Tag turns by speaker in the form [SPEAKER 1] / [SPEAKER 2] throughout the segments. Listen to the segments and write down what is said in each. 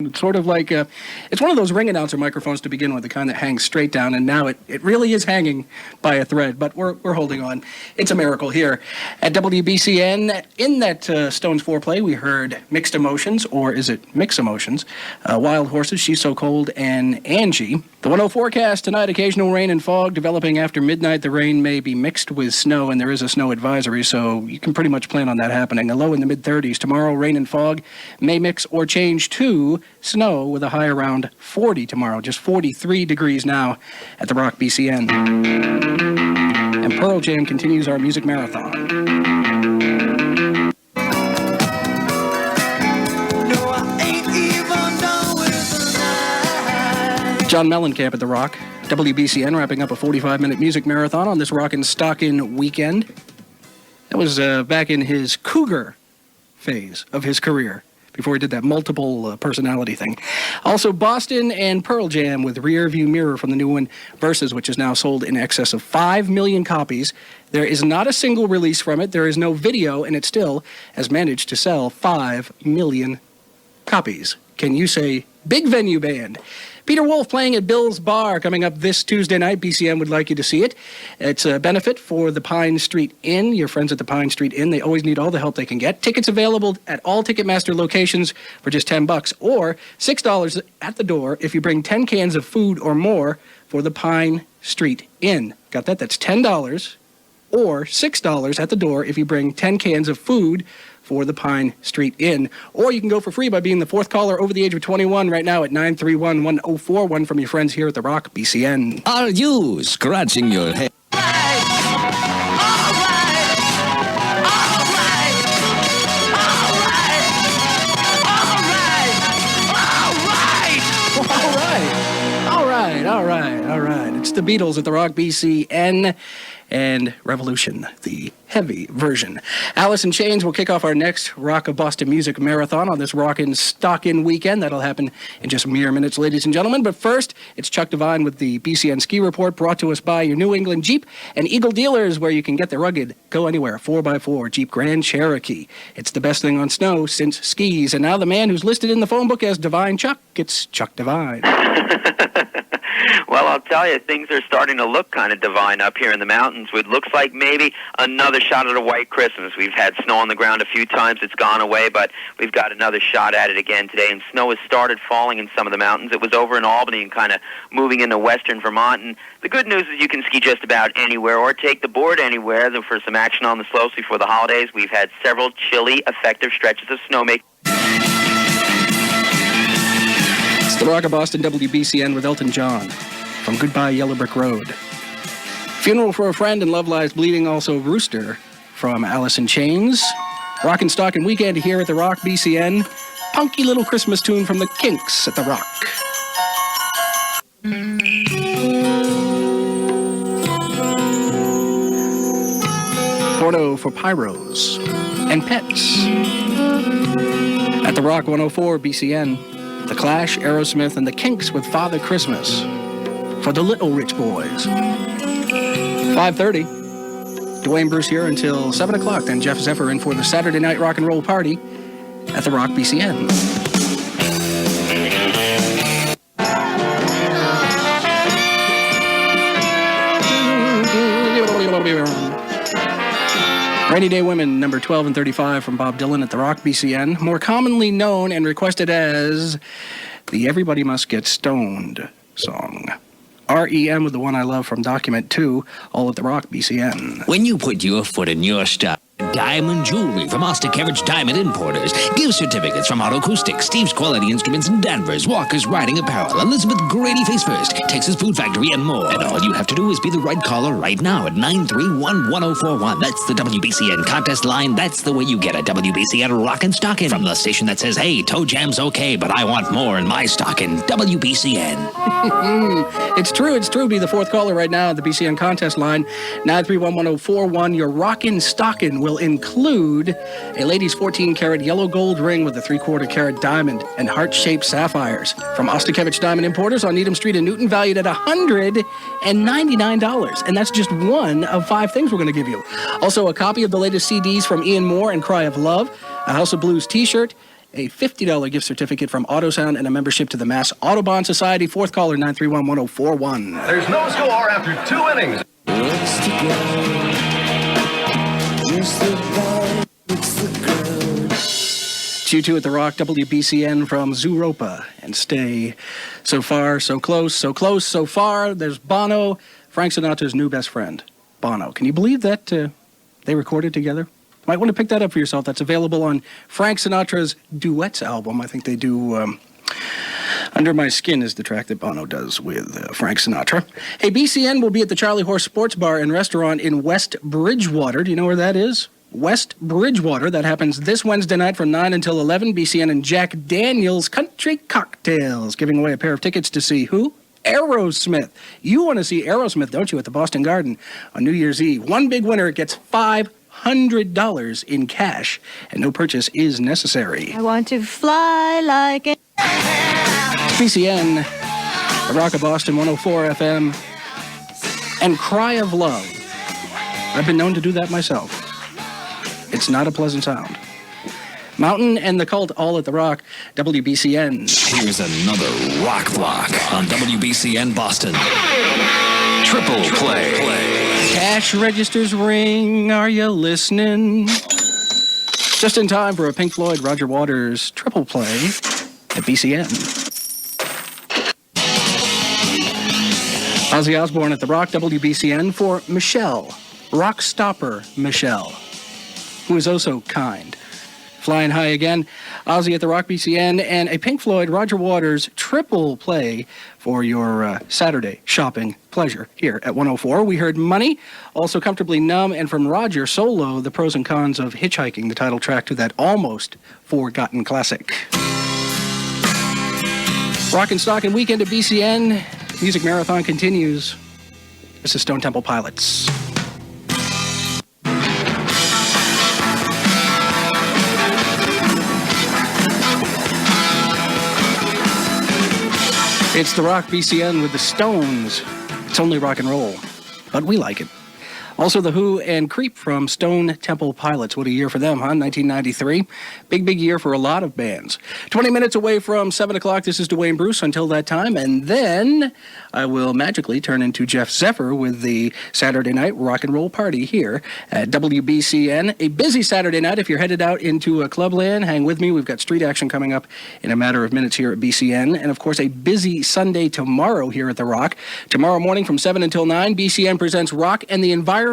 [SPEAKER 1] It's sort of like, it's one of those ring announcer microphones to begin with, the kind that hangs straight down, and now it really is hanging by a thread, but we're holding on. It's a miracle here. At WBCN, in that Stones foreplay, we heard Mixed Emotions, or is it Mix Emotions? Wild Horses, She's So Cold, and Angie. The 104 forecast tonight, occasional rain and fog developing after midnight. The rain may be mixed with snow, and there is a snow advisory, so you can pretty much plan on that happening. A low in the mid-30s. Tomorrow, rain and fog may mix or change to snow with a high around 40 tomorrow. Just 43 degrees now at the Rock BCN. And Pearl Jam continues our music marathon. John Mellencamp at the Rock. WBCN wrapping up a 45-minute music marathon on this Rockin' Stockin' weekend. That was back in his cougar phase of his career, before he did that multiple personality thing. Also, Boston and Pearl Jam with Rear View Mirror from the new one, Versus, which is now sold in excess of 5 million copies. There is not a single release from it. There is no video, and it still has managed to sell 5 million copies. Can you say big venue band? Peter Wolf playing at Bill's Bar coming up this Tuesday night. BCN would like you to see it. It's a benefit for the Pine Street Inn. Your friends at the Pine Street Inn, they always need all the help they can get. Tickets available at all Ticketmaster locations for just $10 or $6 at the door if you bring 10 cans of food or more for the Pine Street Inn. Got that? That's $10 or $6 at the door if you bring 10 cans of food for the Pine Street Inn. Or you can go for free by being the fourth caller over the age of 21 right now at 931-1041 from your friends here at the Rock BCN.
[SPEAKER 2] Are you scratching your head?
[SPEAKER 1] All right. It's the Beatles at the Rock BCN and Revolution, the heavy version. Alice in Chains will kick off our next Rock of Boston Music Marathon on this Rockin' Stockin' weekend. That'll happen in just mere minutes, ladies and gentlemen. But first, it's Chuck Devine with the BCN Ski Report, brought to us by your New England Jeep and Eagle dealers, where you can get the rugged, go-anywhere 4x4 Jeep Grand Cherokee. It's the best thing on snow since skis. And now the man who's listed in the phone book as Divine Chuck, it's Chuck Devine.
[SPEAKER 3] Well, I'll tell you, things are starting to look kind of divine up here in the mountains. It looks like maybe another shot at a white Christmas. We've had snow on the ground a few times. It's gone away, but we've got another shot at it again today. And snow has started falling in some of the mountains. It was over in Albany and kind of moving into western Vermont. And the good news is you can ski just about anywhere or take the board anywhere. For some action on the slopes before the holidays, we've had several chilly, effective stretches of snowmaking.
[SPEAKER 1] It's the Rock of Boston WBCN with Elton John from Goodbye Yellow Brick Road. Funeral for a Friend and Love Lies Bleeding, also Rooster from Alice in Chains. Rockin' Stockin' weekend here at the Rock BCN. Punky little Christmas tune from the Kinks at the Rock. Porno for Pyros and Pets. At the Rock 104 BCN, The Clash, Aerosmith, and the Kinks with Father Christmas for the Little Rich Boys. 5:30. Duane Bruce here until 7 o'clock. Then Jeff Zephyr in for the Saturday Night Rock and Roll Party at the Rock BCN. Rainy Day Women, number 12 and 35 from Bob Dylan at the Rock BCN. More commonly known and requested as the Everybody Must Get Stoned song. REM with the one I love from Document 2, all at the Rock BCN.
[SPEAKER 2] When you put your foot in your stuff, diamond jewelry from Osterkevich Diamond Importers, gift certificates from Auto Acoustics, Steve's Quality Instruments and Danvers, Walker's Riding Apparel, Elizabeth Grady Face First, Texas Food Factory, and more. And all you have to do is be the right caller right now at 931-1041. That's the WBCN contest line. That's the way you get a WBCN Rockin' Stockin' from the station that says, hey, toe jam's okay, but I want more in my stocking. WBCN.
[SPEAKER 1] It's true. Be the fourth caller right now at the BCN contest line. 931-1041. Your Rockin' Stockin' will include a lady's 14-karat yellow gold ring with a 3/4-karat diamond and heart-shaped sapphires from Osterkevich Diamond Importers on Needham Street in Newton, valued at $199. And that's just one of 5 things we're going to give you. Also, a copy of the latest CDs from Ian Moore and Cry of Love, a House of Blues t-shirt, a $50 gift certificate from AutoSound, and a membership to the Mass Autobahn Society. Fourth caller, 931-1041.
[SPEAKER 4] There's no score after 2 innings.
[SPEAKER 1] 2-2 at the Rock, WBCN from Zooropa. And stay so far, so close, so far. There's Bono, Frank Sinatra's new best friend, Bono. Can you believe that they recorded together? Might want to pick that up for yourself. That's available on Frank Sinatra's Duets album. I think they do... Under My Skin is the track that Bono does with Frank Sinatra. Hey, BCN will be at the Charlie Horse Sports Bar and Restaurant in West Bridgewater. Do you know where that is? West Bridgewater. That happens this Wednesday night from 9 until 11. BCN and Jack Daniels Country Cocktails giving away a pair of tickets to see who? Aerosmith. You want to see Aerosmith, don't you, at the Boston Garden on New Year's Eve. One big winner gets $500 in cash, and no purchase is necessary.
[SPEAKER 5] I want to fly like an...
[SPEAKER 1] BCN, the Rock of Boston, 104 FM, and Cry of Love. I've been known to do that myself. It's not a pleasant sound. Mountain and the Cult, all at the Rock, WBCN.
[SPEAKER 2] Here's another rock block on WBCN Boston. Triple play.
[SPEAKER 1] Cash registers ring, are you listening? Just in time for a Pink Floyd Roger Waters triple play at BCN. Ozzy Osbourne at the Rock, WBCN, for Michelle, rock stopper Michelle, who is also kind. Flying high again, Ozzy at the Rock, BCN, and a Pink Floyd Roger Waters triple play for your Saturday shopping pleasure here at 104. We heard Money, also Comfortably Numb, and from Roger solo, The Pros and Cons of Hitchhiking, the title track to that almost forgotten classic. Rock and Stock and Weekend at BCN. Music Marathon continues. This is Stone Temple Pilots. It's the Rock, BCN with the Stones. It's only rock and roll, but we like it. Also, The Who and Creep from Stone Temple Pilots. What a year for them, huh? 1993. Big year for a lot of bands. 20 minutes away from 7 o'clock, this is Duane Bruce until that time. And then I will magically turn into Jeff Zephyr with the Saturday night rock and roll party here at WBCN. A busy Saturday night. If you're headed out into Clubland, hang with me. We've got street action coming up in a matter of minutes here at BCN. And, of course, a busy Sunday tomorrow here at The Rock. Tomorrow morning from 7 until 9, BCN presents Rock and the Environment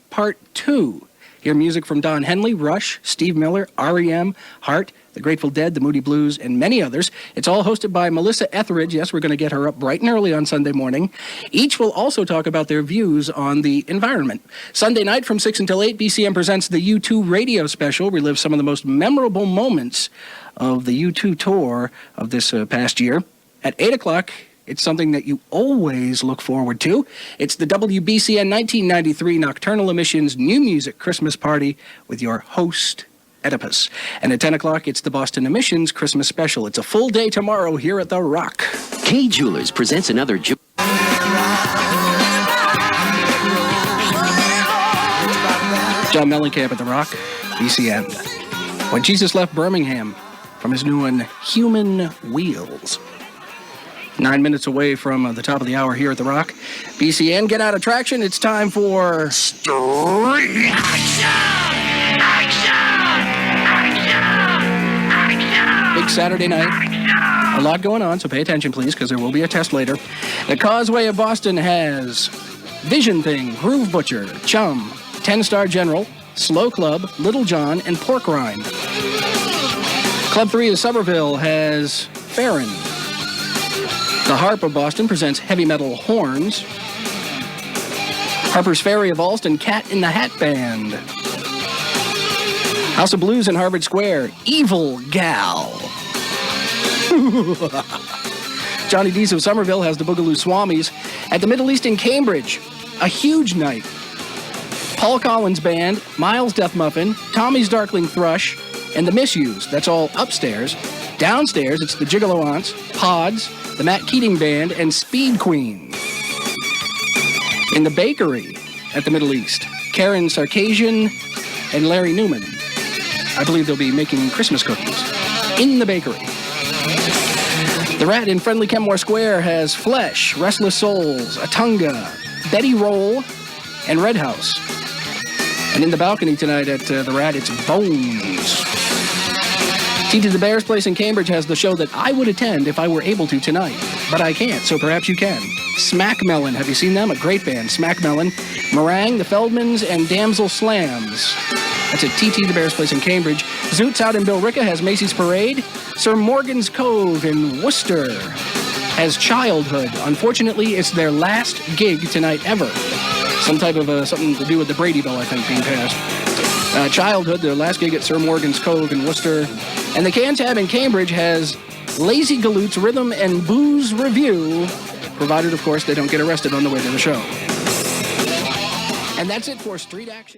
[SPEAKER 1] Part 2. Hear music from Don Henley, Rush, Steve Miller, R.E.M., Heart, The Grateful Dead, The Moody Blues, and many others. It's all hosted by Melissa Etheridge. Yes, we're going to get her up bright and early on Sunday morning. Each will also talk about their views on the environment. Sunday night from 6 until 8, BCN presents the U2 radio special. Relive some of the most memorable moments of the U2 tour of this past year. At 8 o'clock, it's something that you always look forward to. It's the WBCN 1993 Nocturnal Emissions New Music Christmas Party with your host, Oedipus. And at 10 o'clock, it's the Boston Emissions Christmas Special. It's a full day tomorrow here at The Rock.
[SPEAKER 6] Kay Jewelers presents another...
[SPEAKER 1] John Mellencamp at The Rock, BCN. When Jesus left Birmingham from his new one, Human Wheels. 9 minutes away from the top of the hour here at The Rock. BCN, get out of traction. It's time for... Street Action! Big Saturday night. A lot going on, so pay attention, please, because there will be a test later. The Causeway of Boston has Vision Thing, Groove Butcher, Chum, 10-Star General, Slow Club, Little John, and Pork Rind. Club 3 of Somerville has Farron. The Harp of Boston presents Heavy Metal Horns. Harper's Ferry of Alston, Cat in the Hat Band. House of Blues in Harvard Square, Evil Gal. Johnny D's of Somerville has the Boogaloo Swamis. At the Middle East in Cambridge, a huge night. Paul Collins Band, Miles Death Muffin, Tommy's Darkling Thrush, and the Misused. That's all upstairs. Downstairs, it's the Gigolo Aunts, Pods, the Matt Keating Band, and Speed Queen. In the bakery at the Middle East, Karen Sarkisian and Larry Newman. I believe they'll be making Christmas cookies. in the bakery. The Rat in Friendly Kenmore Square has Flesh, Restless Souls, Atunga, Betty Roll, and Red House. And in the balcony tonight at the Rat, it's Bones. Tea to the Bears Place in Cambridge has the show that I would attend if I were able to tonight, but I can't, so perhaps you can. Smack Melon, have you seen them? A great band, Smack Melon. Meringue, the Feldmans, and Damsel Slams. That's at TT the Bears Place in Cambridge. Zoots out in Billerica has Macy's Parade. Sir Morgan's Cove in Worcester has Childhood. Unfortunately, it's their last gig tonight ever. Some type of something to do with the Brady Bill, I think, being passed. Childhood, their last gig at Sir Morgan's Cove in Worcester. And the Cantab in Cambridge has Lazy Galoot's Rhythm and Blues Review, provided, of course, they don't get arrested on the way to the show. And that's it for Street Action.